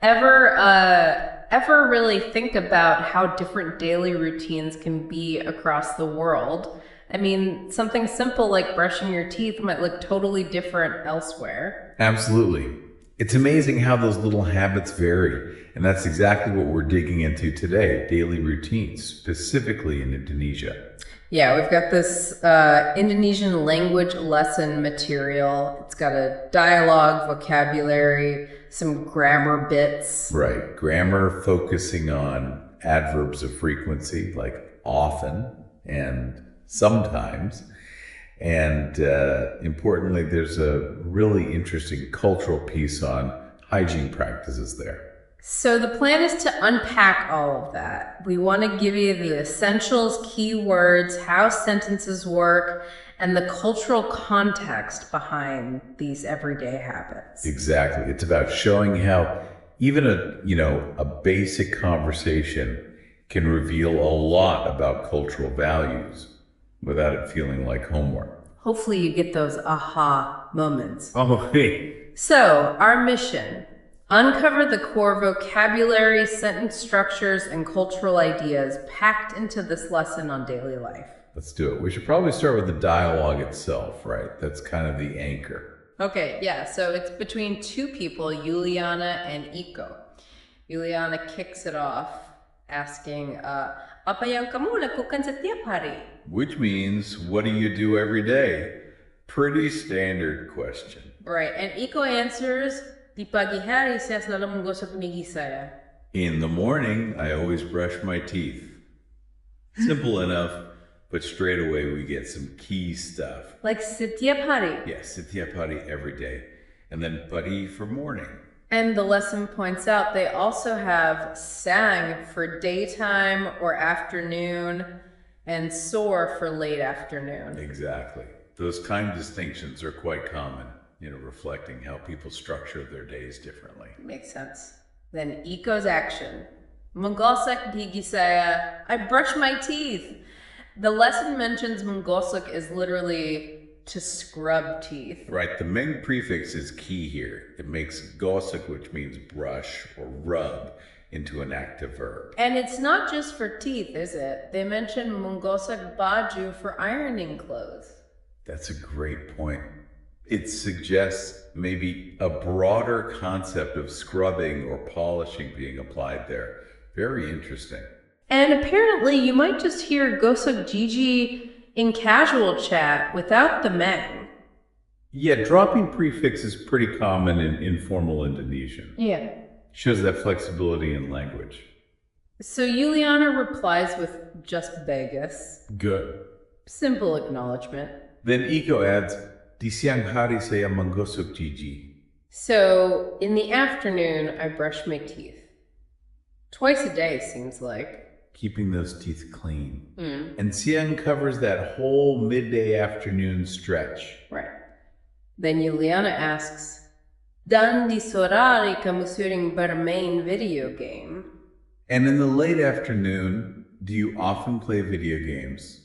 Ever really think about how different daily routines can be across the world? I mean, something simple like brushing your teeth might look totally different elsewhere. Absolutely. It's amazing how those little habits vary. And that's exactly what we're digging into today, daily routines, specifically in Indonesia. Yeah, we've got this Indonesian language lesson material. It's got a dialogue, vocabulary, some grammar bits. Right. Grammar focusing on adverbs of frequency, like often and sometimes. And importantly, there's a really interesting cultural piece on hygiene practices there. So the plan is to unpack all of that. We want to give you the essentials, keywords, how sentences work, and the cultural context behind these everyday habits. Exactly. It's about showing how even a basic conversation can reveal a lot about cultural values without it feeling like homework. Hopefully you get those aha moments. Oh, hey. So, our mission: uncover the core vocabulary, sentence structures, and cultural ideas packed into this lesson on daily life. Let's do it. We should probably start with the dialogue itself, right? That's kind of the anchor. Okay, yeah, so it's between two people, Juliana and Iko. Juliana kicks it off, asking, apa yang kamu lakukan setiap hari? Which means, what do you do every day? Pretty standard question. Right, and Iko answers, di pagi hari saya selalu menggosok gigi saya. In the morning, I always brush my teeth. Simple enough, but straight away we get some key stuff. Like setiap hari. Yes, setiap hari every day. And then pagi for morning. And the lesson points out they also have sang for daytime or afternoon and sore for late afternoon. Exactly. Those kind of distinctions are quite common, reflecting how people structure their days differently. Makes sense. Then Iko's action. Menggosok gigi saya. I brush my teeth. The lesson mentions menggosok is literally to scrub teeth. Right. The Ming prefix is key here. It makes gosok, which means brush or rub, into an active verb. And it's not just for teeth, is it? They mention menggosok baju for ironing clothes. That's a great point. It suggests maybe a broader concept of scrubbing or polishing being applied there. Very interesting. And apparently you might just hear gosok gigi in casual chat without the meng. Yeah, dropping prefix is pretty common in informal Indonesian. Yeah. Shows that flexibility in language. So Juliana replies with just bagus. Good. Simple acknowledgement. Then Iko adds, di siang hari saya menggosok gigi. So in the afternoon, I brush my teeth. Twice a day, seems like. Keeping those teeth clean. And siang covers that whole midday afternoon stretch. Right. Then Juliana asks, dan di sore hari kamu sering bermain video game? And in the late afternoon, do you often play video games?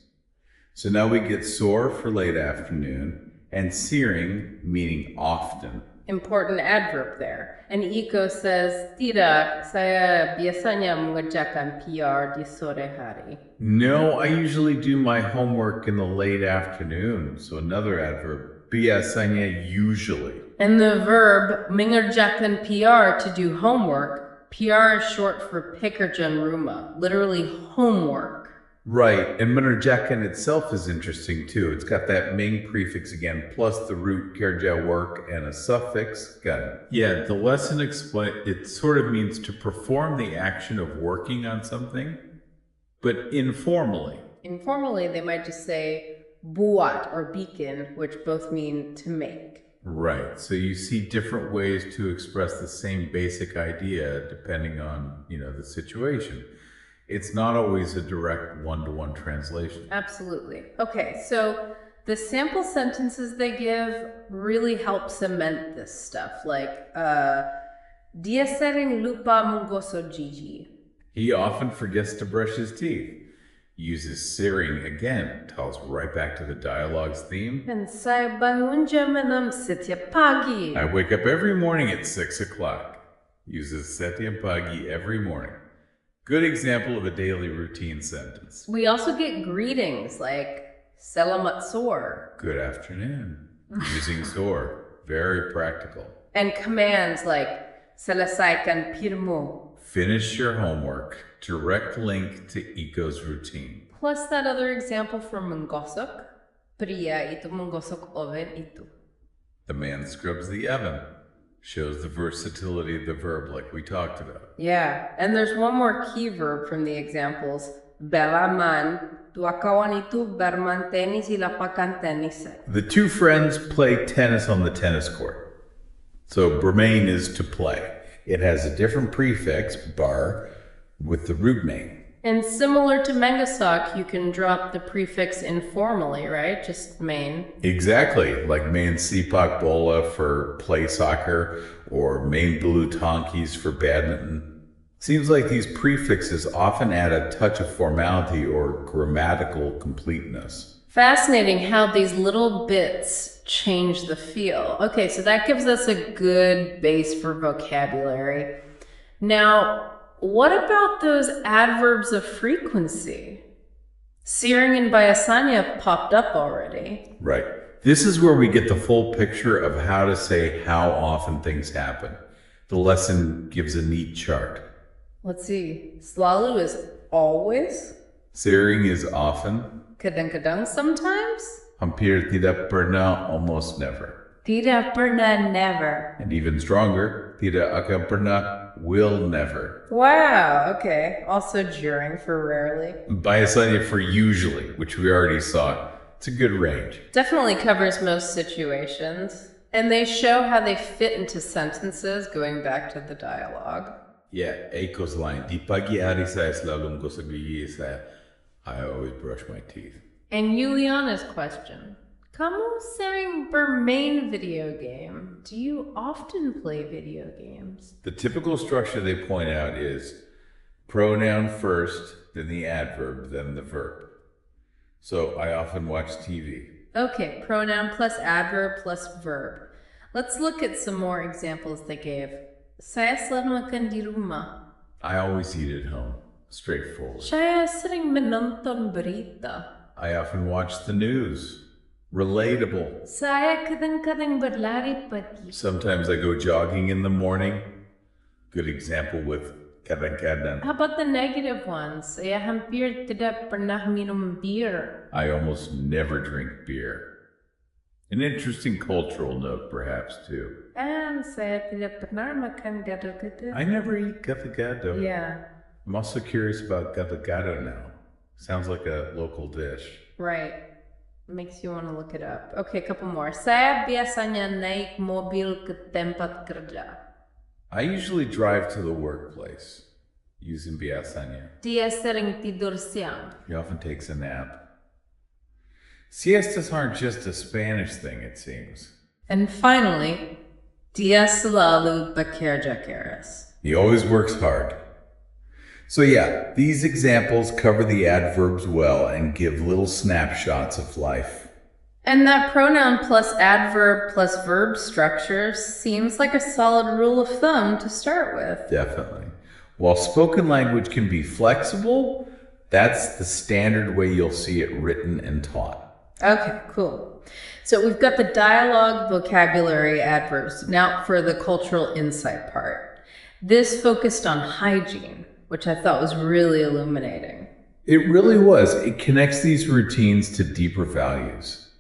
So now we get sore for late afternoon and sering, meaning often. Important adverb there. And Iko says, tidak, saya biasanya mengerjakan PR di sore hari. No, I usually do my homework in the late afternoon. So another adverb, biasanya, usually. And the verb mengerjakan PR, to do homework. PR is short for pekerjaan rumah, literally homework. Right, and mengerjakan itself is interesting too. It's got that Ming prefix again, plus the root kerja work and a suffix. Got it. Yeah, the lesson it sort of means to perform the action of working on something, but informally. Informally, they might just say buat or bikin, which both mean to make. Right, so you see different ways to express the same basic idea depending on, the situation. It's not always a direct one-to-one translation. Absolutely. Okay, so the sample sentences they give really help cement this stuff, like, dia sering lupa menggosok gigi. He often forgets to brush his teeth. Uses sering again, tells right back to the dialogue's theme. And saya bangun jam 6 setiap pagi. I wake up every morning at 6 o'clock. Uses setiap pagi every morning. Good example of a daily routine sentence. We also get greetings like Selamat sore. Good afternoon. Using sore. Very practical. And commands like selesaikan pirmu. Finish your homework. Direct link to Iko's routine. Plus that other example from menggosok. Pria itu menggosok oven itu. The man scrubs the oven. Shows the versatility of the verb like we talked about. Yeah, and there's one more key verb from the examples. Belaman, dua kawan itu bermain tenis di lapangan tenis. The two friends play tennis on the tennis court. So bermain is to play. It has a different prefix, bar, with the root name. And similar to menggosok, you can drop the prefix informally, right? Just main. Exactly, like main sipak bola for play soccer or main blue tonkeys for badminton. Seems like these prefixes often add a touch of formality or grammatical completeness. Fascinating how these little bits change the feel. Okay, so that gives us a good base for vocabulary. Now, what about those adverbs of frequency? Sering and Biasanya popped up already. Right. This is where we get the full picture of how to say how often things happen. The lesson gives a neat chart. Let's see. Selalu is always. Sering is often. Kadang-kadang sometimes. Hampir tidak pernah, almost never. Tidak pernah, never. And even stronger, tidak akan pernah, will never. Wow, okay. Also during for rarely. Bahasanya for usually, which we already saw. It's a good range. Definitely covers most situations. And they show how they fit into sentences, going back to the dialogue. Yeah, Eiko's line, di pagi hari saya selalu menggosok gigi saya. I always brush my teeth. And Juliana's question. Kamu sering bermain video game? Do you often play video games? The typical structure they point out is pronoun first, then the adverb, then the verb. So I often watch TV. Okay, pronoun plus adverb plus verb. Let's look at some more examples they gave. Saya selalu makan di rumah. I always eat at home. Straightforward. Saya sering menonton berita. I often watch the news. Relatable. Saya kadang-kadang berlari pagi. Sometimes I go jogging in the morning. Good example with kadang-kadang. How about the negative ones? Saya hampir tidak pernah minum bir. I almost never drink beer. An interesting cultural note, perhaps, too. And saya tidak pernah makan gado-gado. I never eat gado-gado. Yeah. I'm also curious about gado-gado now. Sounds like a local dish. Right. Makes you want to look it up. Okay, a couple more. Saya biasanya naik mobil ke tempat kerja. I usually drive to the workplace using biasanya. Dia sering tidur siang. He often takes a nap. Siestas aren't just a Spanish thing, it seems. And finally, dia selalu bekerja keras. He always works hard. So yeah, these examples cover the adverbs well and give little snapshots of life. And that pronoun plus adverb plus verb structure seems like a solid rule of thumb to start with. Definitely. While spoken language can be flexible, that's the standard way you'll see it written and taught. Okay, cool. So we've got the dialogue, vocabulary, adverbs. Now for the cultural insight part. This focused on hygiene, which I thought was really illuminating. It really was. It connects these routines to deeper values.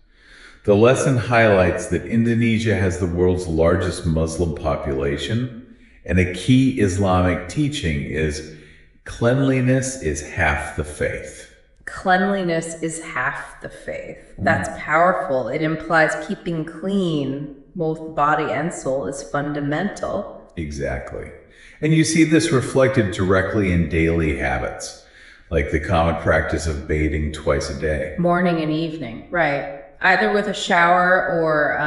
The lesson highlights that Indonesia has the world's largest Muslim population, and a key Islamic teaching is cleanliness is half the faith. Cleanliness is half the faith. That's powerful. It implies keeping clean, both body and soul, is fundamental. Exactly. And you see this reflected directly in daily habits, like the common practice of bathing twice a day. Morning and evening, right. Either with a shower or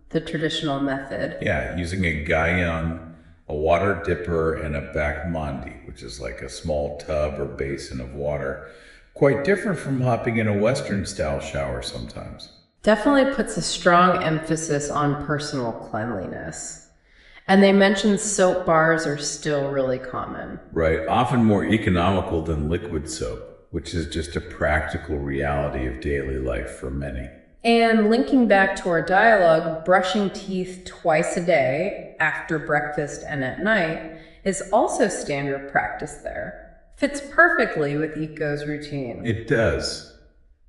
the traditional method. Yeah, using a gayung, a water dipper, and a bak mandi, which is like a small tub or basin of water. Quite different from hopping in a Western-style shower sometimes. Definitely puts a strong emphasis on personal cleanliness. And they mentioned soap bars are still really common. Right, often more economical than liquid soap, which is just a practical reality of daily life for many. And linking back to our dialogue, brushing teeth twice a day, after breakfast and at night, is also standard practice there. Fits perfectly with Eco's routine. It does.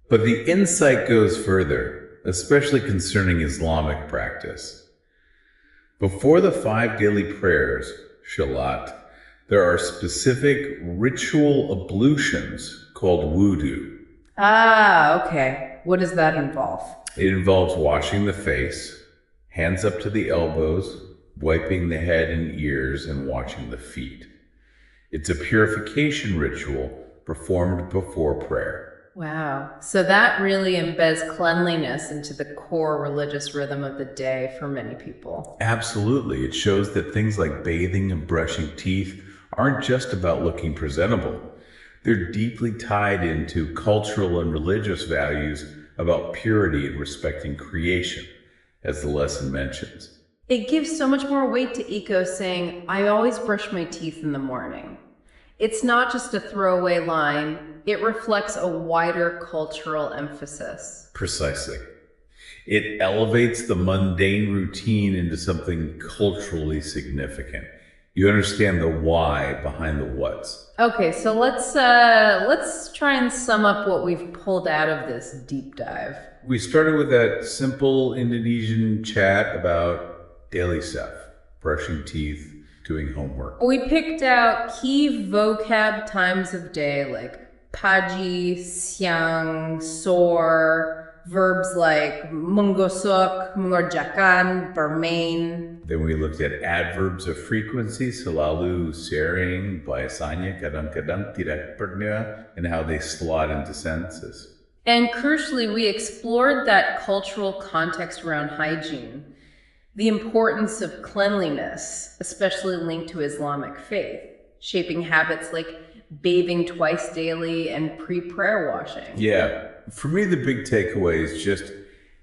But the insight goes further, especially concerning Islamic practice. Before the 5 daily prayers, Selamat, there are specific ritual ablutions called wudu. Ah, okay. What does that involve? It involves washing the face, hands up to the elbows, wiping the head and ears, and washing the feet. It's a purification ritual performed before prayer. Wow. So that really embeds cleanliness into the core religious rhythm of the day for many people. Absolutely. It shows that things like bathing and brushing teeth aren't just about looking presentable. They're deeply tied into cultural and religious values about purity and respecting creation, as the lesson mentions. It gives so much more weight to Eco saying, I always brush my teeth in the morning. It's not just a throwaway line, it reflects a wider cultural emphasis. Precisely. It elevates the mundane routine into something culturally significant. You understand the why behind the what's. Okay, so let's try and sum up what we've pulled out of this deep dive. We started with that simple Indonesian chat about daily stuff, brushing teeth, doing homework. We picked out key vocab times of day like pagi, siang, sore, verbs like menggosok, mengerjakan, bermain. Then we looked at adverbs of frequency, selalu, sering, biasanya, kadang-kadang, tidak pernah, and how they slot into sentences. And crucially, we explored that cultural context around hygiene. The importance of cleanliness, especially linked to Islamic faith, shaping habits like bathing twice daily and pre-prayer washing. Yeah, for me, the big takeaway is just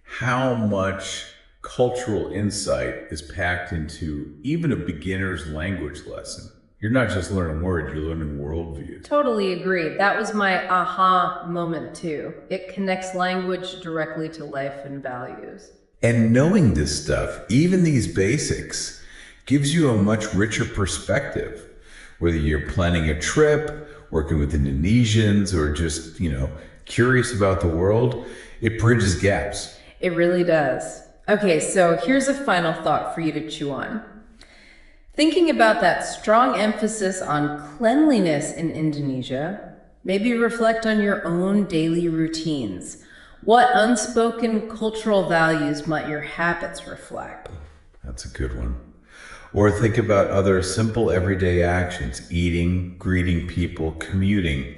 how much cultural insight is packed into even a beginner's language lesson. You're not just learning words, you're learning worldviews. Totally agree. That was my aha moment too. It connects language directly to life and values. And knowing this stuff, even these basics, gives you a much richer perspective. Whether you're planning a trip, working with Indonesians, or just, curious about the world, it bridges gaps. It really does. Okay, so here's a final thought for you to chew on. Thinking about that strong emphasis on cleanliness in Indonesia, maybe reflect on your own daily routines. What unspoken cultural values might your habits reflect? That's a good one. Or think about other simple everyday actions, eating, greeting people, commuting.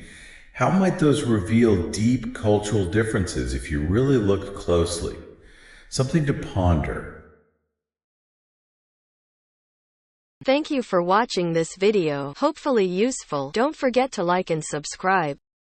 How might those reveal deep cultural differences if you really looked closely? Something to ponder. Thank you for watching this video. Hopefully useful. Don't forget to like and subscribe.